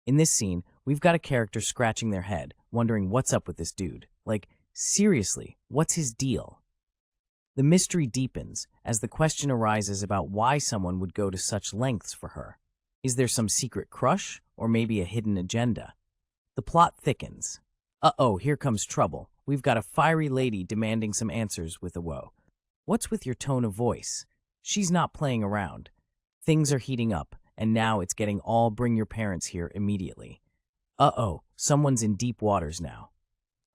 In this scene, we've got a character scratching their head, wondering what's up with this dude. Like, seriously, what's his deal? The mystery deepens as the question arises about why someone would go to such lengths for her. Is there some secret crush, or maybe a hidden agenda? The plot thickens. Uh-oh, here comes trouble. We've got a fiery lady demanding some answers with a woe. What's with your tone of voice? She's not playing around. Things are heating up, and now it's getting all bring your parents here immediately. Uh-oh, someone's in deep waters now.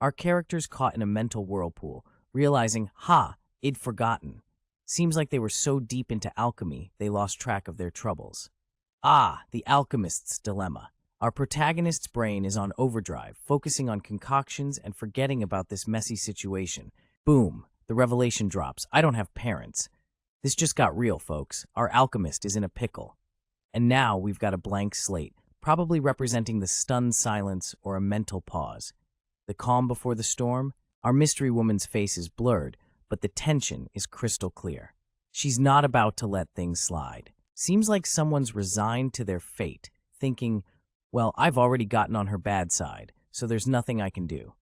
Our character's caught in a mental whirlpool, realizing, I'd forgotten. Seems like they were so deep into alchemy, they lost track of their troubles. The alchemist's dilemma. Our protagonist's brain is on overdrive, focusing on concoctions and forgetting about this messy situation. Boom, the revelation drops. I don't have parents. This just got real, folks. Our alchemist is in a pickle. And now we've got a blank slate, probably representing the stunned silence or a mental pause. The calm before the storm? Our mystery woman's face is blurred, but the tension is crystal clear. She's not about to let things slide. Seems like someone's resigned to their fate, thinking, well, I've already gotten on her bad side, so there's nothing I can do.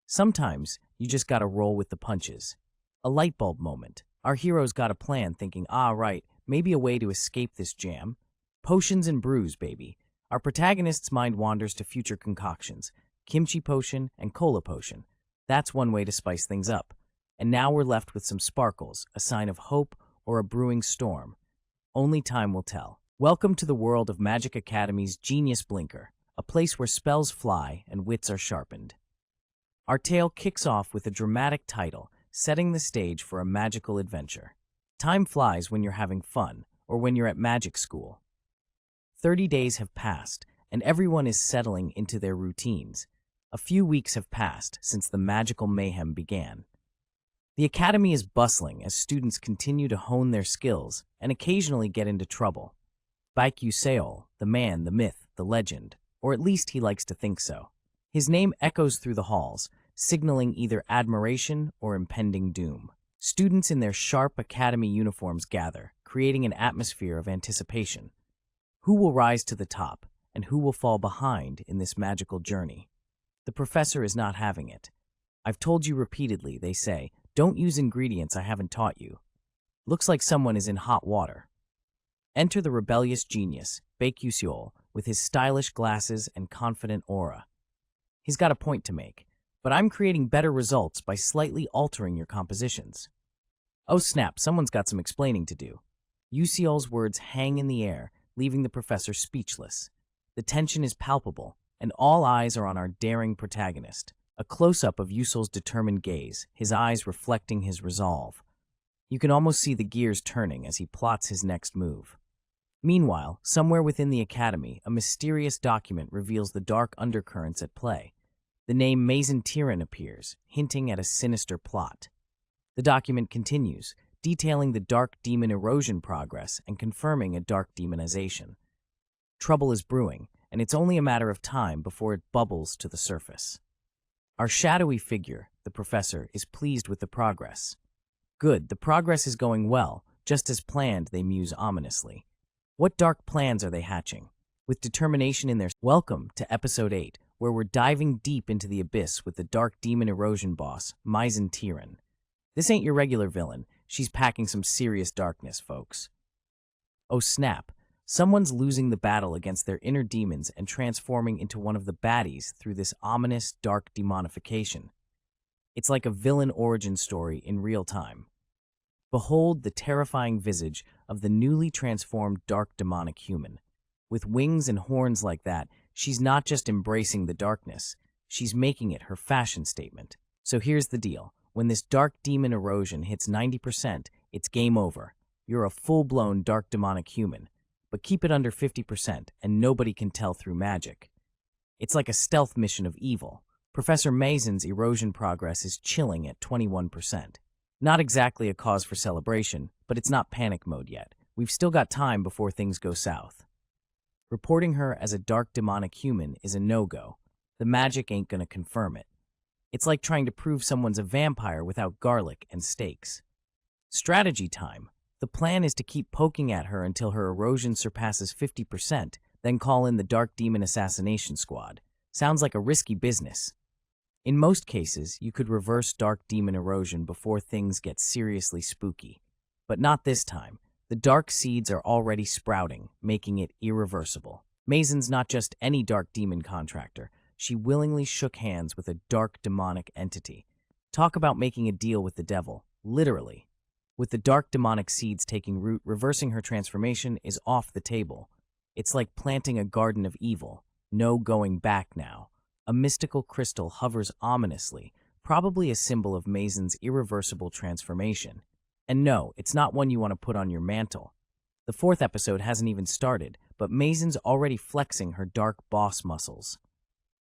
Sometimes you just gotta roll with the punches. A light bulb moment. Our hero's got a plan, thinking, right, maybe a way to escape this jam. Potions and brews, baby. Our protagonist's mind wanders to future concoctions. Kimchi potion and cola potion. That's one way to spice things up. And now we're left with some sparkles, a sign of hope or a brewing storm. Only time will tell. Welcome to the world of Magic Academy's Genius Blinker, a place where spells fly and wits are sharpened. Our tale kicks off with a dramatic title, setting the stage for a magical adventure. Time flies when you're having fun, or when you're at magic school. 30 days have passed, and everyone is settling into their routines. A few weeks have passed since the magical mayhem began. The academy is bustling as students continue to hone their skills and occasionally get into trouble. Baek-Yusol, the man, the myth, the legend, or at least he likes to think so. His name echoes through the halls, signaling either admiration or impending doom. Students in their sharp academy uniforms gather, creating an atmosphere of anticipation. Who will rise to the top, and who will fall behind in this magical journey? The professor is not having it. I've told you repeatedly, they say, don't use ingredients I haven't taught you. Looks like someone is in hot water. Enter the rebellious genius, Baek-Yusol, with his stylish glasses and confident aura. He's got a point to make, but I'm creating better results by slightly altering your compositions. Oh snap, someone's got some explaining to do. Yusol's words hang in the air, leaving the professor speechless. The tension is palpable, and all eyes are on our daring protagonist. A close-up of Yusol's determined gaze, his eyes reflecting his resolve. You can almost see the gears turning as he plots his next move. Meanwhile, somewhere within the academy, a mysterious document reveals the dark undercurrents at play. The name Mason Tyran appears, hinting at a sinister plot. The document continues, detailing the dark demon erosion progress and confirming a dark demonization. Trouble is brewing, and it's only a matter of time before it bubbles to the surface. Our shadowy figure, the professor, is pleased with the progress. Good, the progress is going well, just as planned, they muse ominously. What dark plans are they hatching? With determination in their— Welcome to Episode 8, where we're diving deep into the abyss with the dark demon erosion boss, Mason Tyran. This ain't your regular villain. She's packing some serious darkness, folks. Oh snap, someone's losing the battle against their inner demons and transforming into one of the baddies through this ominous, dark demonification. It's like a villain origin story in real time. Behold the terrifying visage of the newly transformed dark demonic human. With wings and horns like that, she's not just embracing the darkness, she's making it her fashion statement. So here's the deal. When this dark demon erosion hits 90%, it's game over. You're a full-blown dark demonic human. But keep it under 50% and nobody can tell through magic. It's like a stealth mission of evil. Professor Mason's erosion progress is chilling at 21%. Not exactly a cause for celebration, but it's not panic mode yet. We've still got time before things go south. Reporting her as a dark demonic human is a no-go. The magic ain't gonna confirm it. It's like trying to prove someone's a vampire without garlic and steaks. Strategy time. The plan is to keep poking at her until her erosion surpasses 50%, then call in the Dark Demon Assassination Squad. Sounds like a risky business. In most cases, you could reverse Dark Demon erosion before things get seriously spooky. But not this time. The dark seeds are already sprouting, making it irreversible. Mason's not just any Dark Demon contractor. She willingly shook hands with a dark demonic entity. Talk about making a deal with the devil, literally. With the dark demonic seeds taking root, reversing her transformation is off the table. It's like planting a garden of evil. No going back now. A mystical crystal hovers ominously, probably a symbol of Mason's irreversible transformation. And no, it's not one you want to put on your mantle. The 4th episode hasn't even started, but Mason's already flexing her dark boss muscles.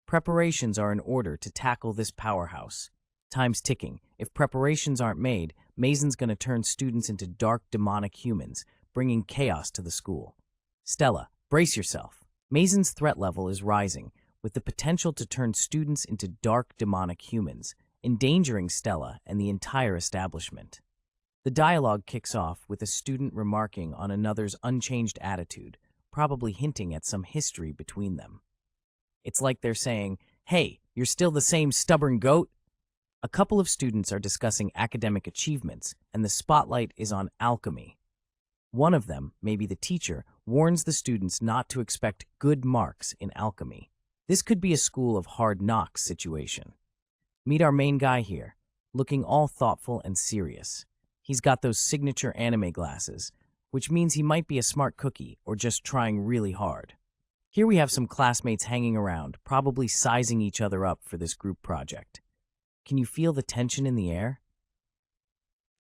Preparations are in order to tackle this powerhouse. Time's ticking. If preparations aren't made, Mason's gonna turn students into dark demonic humans, bringing chaos to the school. Stella, brace yourself. Mason's threat level is rising, with the potential to turn students into dark demonic humans, endangering Stella and the entire establishment. The dialogue kicks off with a student remarking on another's unchanged attitude, probably hinting at some history between them. It's like they're saying, "Hey, you're still the same stubborn goat?" A couple of students are discussing academic achievements, and the spotlight is on Alchemy. One of them, maybe the teacher, warns the students not to expect good marks in Alchemy. This could be a school of hard knocks situation. Meet our main guy here, looking all thoughtful and serious. He's got those signature anime glasses, which means he might be a smart cookie or just trying really hard. Here we have some classmates hanging around, probably sizing each other up for this group project. Can you feel the tension in the air?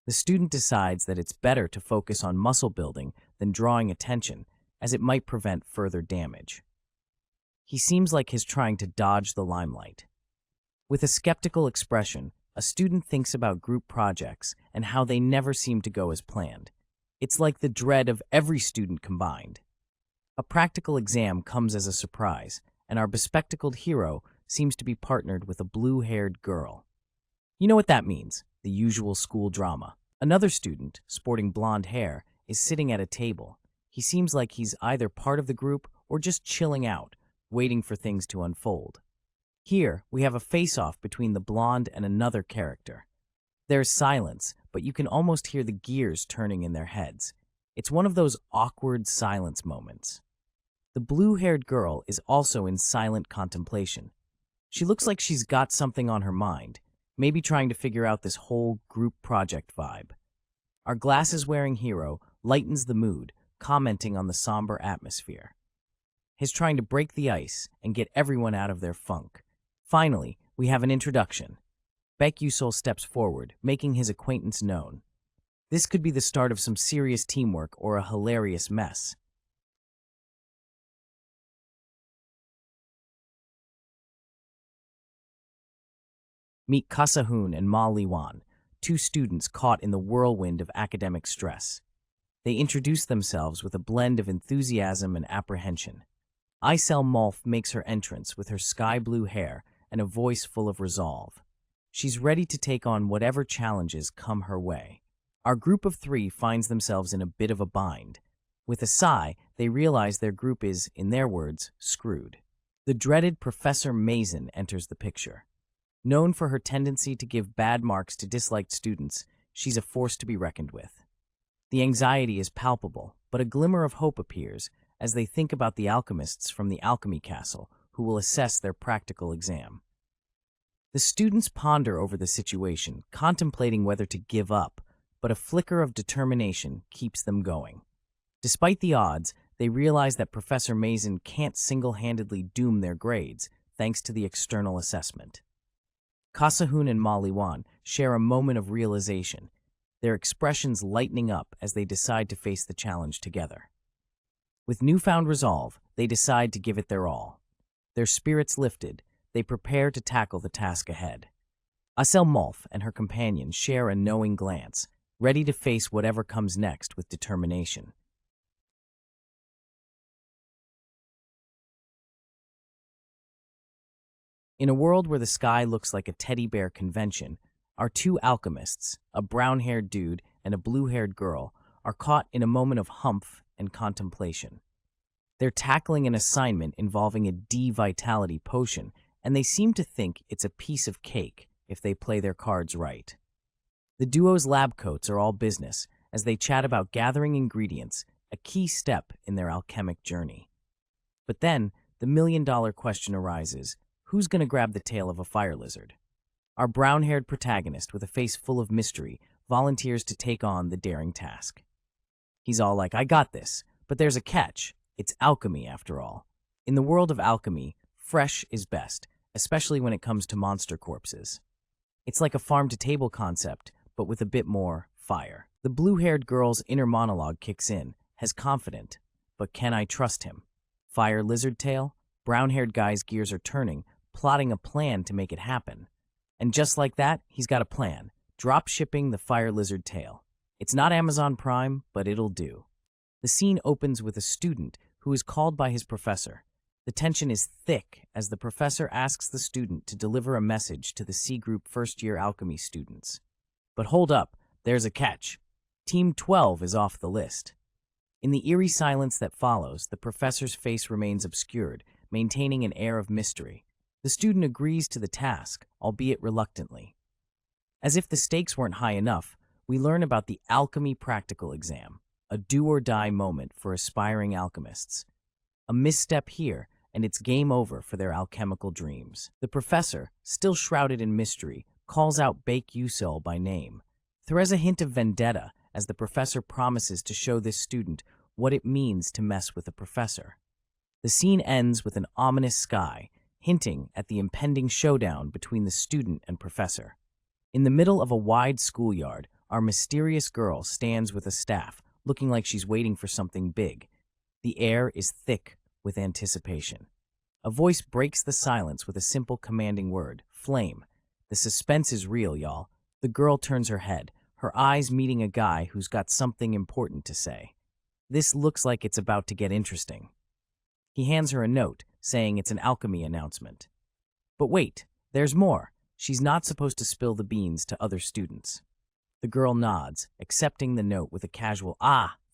The student decides that it's better to focus on muscle building than drawing attention, as it might prevent further damage. He seems like he's trying to dodge the limelight. With a skeptical expression, a student thinks about group projects and how they never seem to go as planned. It's like the dread of every student combined. A practical exam comes as a surprise, and our bespectacled hero seems to be partnered with a blue-haired girl. You know what that means, the usual school drama. Another student, sporting blonde hair, is sitting at a table. He seems like he's either part of the group or just chilling out, waiting for things to unfold. Here, we have a face-off between the blonde and another character. There's silence, but you can almost hear the gears turning in their heads. It's one of those awkward silence moments. The blue-haired girl is also in silent contemplation. She looks like she's got something on her mind, maybe trying to figure out this whole group project vibe. Our glasses-wearing hero lightens the mood, commenting on the somber atmosphere. He's trying to break the ice and get everyone out of their funk. Finally, we have an introduction. Baek Yusol steps forward, making his acquaintance known. This could be the start of some serious teamwork or a hilarious mess. Meet Kasahun and Ma Liwan, two students caught in the whirlwind of academic stress. They introduce themselves with a blend of enthusiasm and apprehension. Isel Molf makes her entrance with her sky-blue hair and a voice full of resolve. She's ready to take on whatever challenges come her way. Our group of three finds themselves in a bit of a bind. With a sigh, they realize their group is, in their words, screwed. The dreaded Professor Mason enters the picture. Known for her tendency to give bad marks to disliked students, she's a force to be reckoned with. The anxiety is palpable, but a glimmer of hope appears as they think about the alchemists from the Alchemy Castle who will assess their practical exam. The students ponder over the situation, contemplating whether to give up, but a flicker of determination keeps them going. Despite the odds, they realize that Professor Mason can't single-handedly doom their grades thanks to the external assessment. Kasahun and Maliwan share a moment of realization, their expressions lightening up as they decide to face the challenge together. With newfound resolve, they decide to give it their all. Their spirits lifted, they prepare to tackle the task ahead. Asel Molf and her companion share a knowing glance, ready to face whatever comes next with determination. In a world where the sky looks like a teddy bear convention, our two alchemists, a brown-haired dude and a blue-haired girl, are caught in a moment of humph and contemplation. They're tackling an assignment involving a D-vitality potion, and they seem to think it's a piece of cake if they play their cards right. The duo's lab coats are all business as they chat about gathering ingredients, a key step in their alchemic journey. But then, the million-dollar question arises, who's going to grab the tail of a fire lizard? Our brown-haired protagonist, with a face full of mystery, volunteers to take on the daring task. He's all like, I got this, but there's a catch. It's alchemy, after all. In the world of alchemy, fresh is best, especially when it comes to monster corpses. It's like a farm-to-table concept, but with a bit more fire. The blue-haired girl's inner monologue kicks in, as confident, but can I trust him? Fire lizard tail? Brown-haired guy's gears are turning, plotting a plan to make it happen. And just like that, he's got a plan, drop-shipping the fire lizard tail. It's not Amazon Prime, but it'll do. The scene opens with a student who is called by his professor. The tension is thick as the professor asks the student to deliver a message to the C Group first-year alchemy students. But hold up, there's a catch. Team 12 is off the list. In the eerie silence that follows, the professor's face remains obscured, maintaining an air of mystery. The student agrees to the task, albeit reluctantly. As if the stakes weren't high enough, we learn about the alchemy practical exam, a do-or-die moment for aspiring alchemists. A misstep here, and it's game over for their alchemical dreams. The professor, still shrouded in mystery, calls out Baek Yusul by name. There is a hint of vendetta as the professor promises to show this student what it means to mess with a professor. The scene ends with an ominous sky, hinting at the impending showdown between the student and professor. In the middle of a wide schoolyard, our mysterious girl stands with a staff, looking like she's waiting for something big. The air is thick with anticipation. A voice breaks the silence with a simple commanding word, flame. The suspense is real, y'all. The girl turns her head, her eyes meeting a guy who's got something important to say. This looks like it's about to get interesting. He hands her a note, saying it's an alchemy announcement. But wait, there's more. She's not supposed to spill the beans to other students. The girl nods, accepting the note with a casual,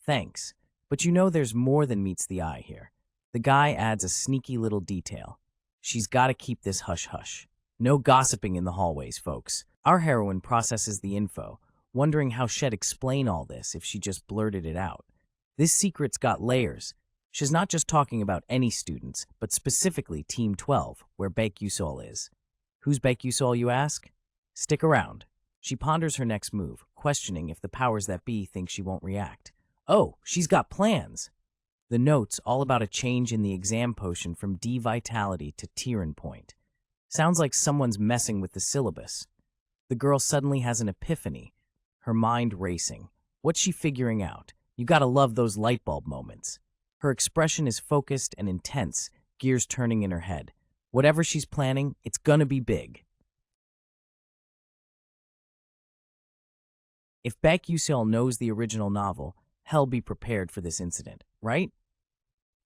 thanks. But you know there's more than meets the eye here. The guy adds a sneaky little detail. She's got to keep this hush-hush. No gossiping in the hallways, folks. Our heroine processes the info, wondering how she'd explain all this if she just blurted it out. This secret's got layers. She's not just talking about any students, but specifically Team 12, where Baek Yusul is. Who's Baek Yusul, you ask? Stick around. She ponders her next move, questioning if the powers that be think she won't react. Oh, she's got plans! The note's all about a change in the exam potion from D-Vitality to Tyran Point. Sounds like someone's messing with the syllabus. The girl suddenly has an epiphany, her mind racing. What's she figuring out? You gotta love those lightbulb moments. Her expression is focused and intense, gears turning in her head. Whatever she's planning, it's gonna be big. If Baek Yusul knows the original novel, hell be prepared for this incident, right?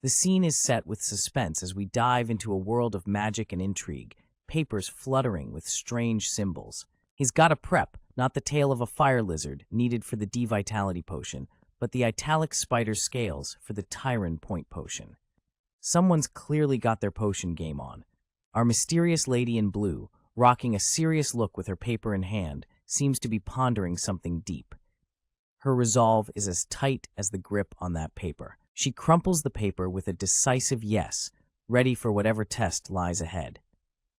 The scene is set with suspense as we dive into a world of magic and intrigue, papers fluttering with strange symbols. He's got a prep, not the tail of a fire lizard needed for the D-Vitality potion, but the italic spider scales for the Tyran Point potion. Someone's clearly got their potion game on. Our mysterious lady in blue, rocking a serious look with her paper in hand, seems to be pondering something deep. Her resolve is as tight as the grip on that paper. She crumples the paper with a decisive yes, ready for whatever test lies ahead.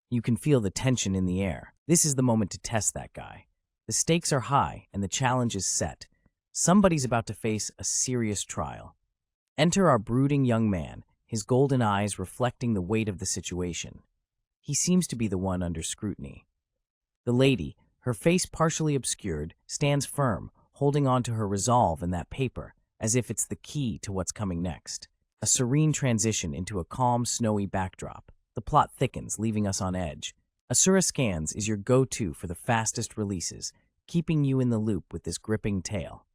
You can feel the tension in the air. This is the moment to test that guy. The stakes are high, and the challenge is set. Somebody's about to face a serious trial. Enter our brooding young man, his golden eyes reflecting the weight of the situation. He seems to be the one under scrutiny. The lady, her face partially obscured, stands firm, holding on to her resolve in that paper, as if it's the key to what's coming next. A serene transition into a calm, snowy backdrop. The plot thickens, leaving us on edge. Asura Scans is your go-to for the fastest releases, keeping you in the loop with this gripping tale.